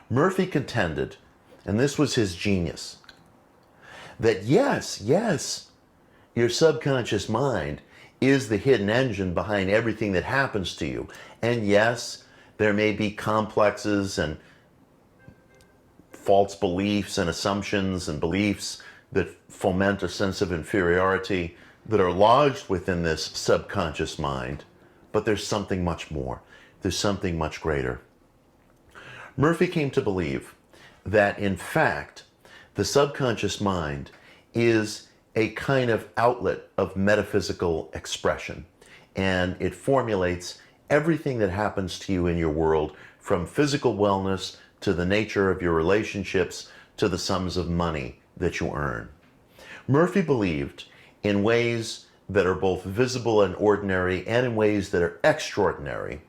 Murphy contended, and this was his genius, that yes, your subconscious mind is the hidden engine behind everything that happens to you. And yes, there may be complexes and false beliefs and assumptions and beliefs that foment a sense of inferiority that are lodged within this subconscious mind, but there's something much more. There's something much greater. Murphy came to believe that, in fact, the subconscious mind is a kind of outlet of metaphysical expression, and it formulates everything that happens to you in your world, from physical wellness to the nature of your relationships to the sums of money that you earn. Murphy believed in ways that are both visible and ordinary, and in ways that are extraordinary.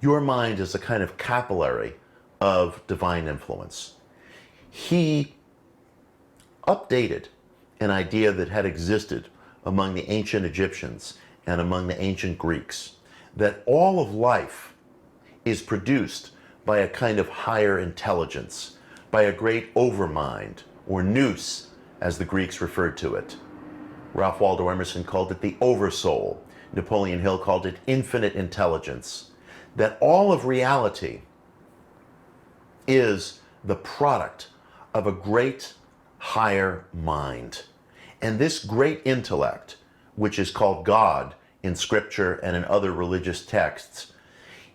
Your mind is a kind of capillary of divine influence. He updated an idea that had existed among the ancient Egyptians and among the ancient Greeks, that all of life is produced by a kind of higher intelligence, by a great overmind, or nous, as the Greeks referred to it. Ralph Waldo Emerson called it the oversoul. Napoleon Hill called it infinite intelligence. That all of reality is the product of a great higher mind. And this great intellect, which is called God in Scripture and in other religious texts,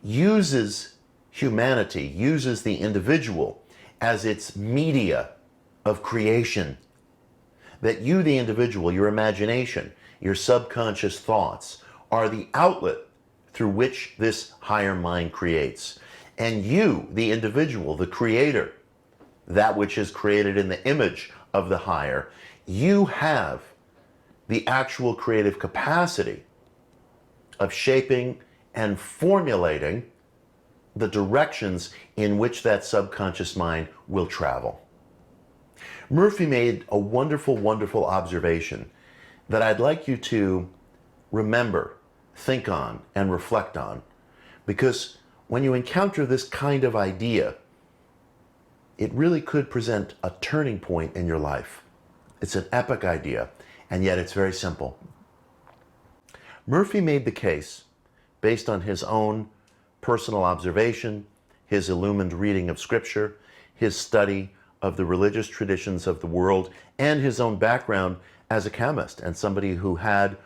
uses humanity, uses the individual as its media of creation. That you, the individual, your imagination, your subconscious thoughts, are the outlet through which this higher mind creates. And you, the individual, the creator, that which is created in the image of the higher, you have the actual creative capacity of shaping and formulating the directions in which that subconscious mind will travel. Murphy made a wonderful, wonderful observation that I'd like you to remember, think on, and reflect on, because when you encounter this kind of idea, it really could present a turning point in your life. It's an epic idea, and yet it's very simple. Murphy made the case, based on his own personal observation, his illumined reading of Scripture, his study of the religious traditions of the world, and his own background as a chemist and somebody who had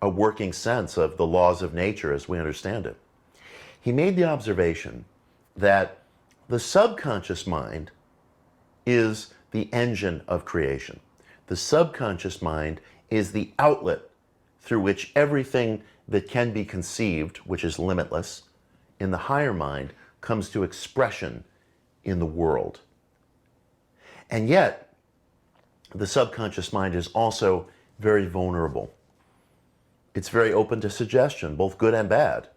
a working sense of the laws of nature as we understand it. He made the observation that the subconscious mind is the engine of creation. The subconscious mind is the outlet through which everything that can be conceived, which is limitless, in the higher mind, comes to expression in the world. And yet, the subconscious mind is also very vulnerable. It's very open to suggestion, both good and bad.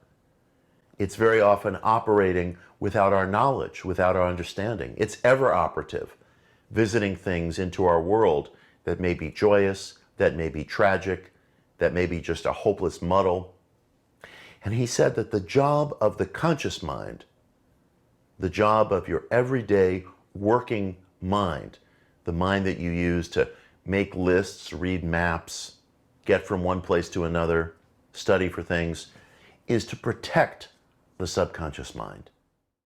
It's very often operating without our knowledge, without our understanding. It's ever operative, visiting things into our world that may be joyous, that may be tragic, that may be just a hopeless muddle. And he said that the job of the conscious mind, the job of your everyday working mind, the mind that you use to make lists, read maps, get from one place to another, study for things, is to protect the subconscious mind.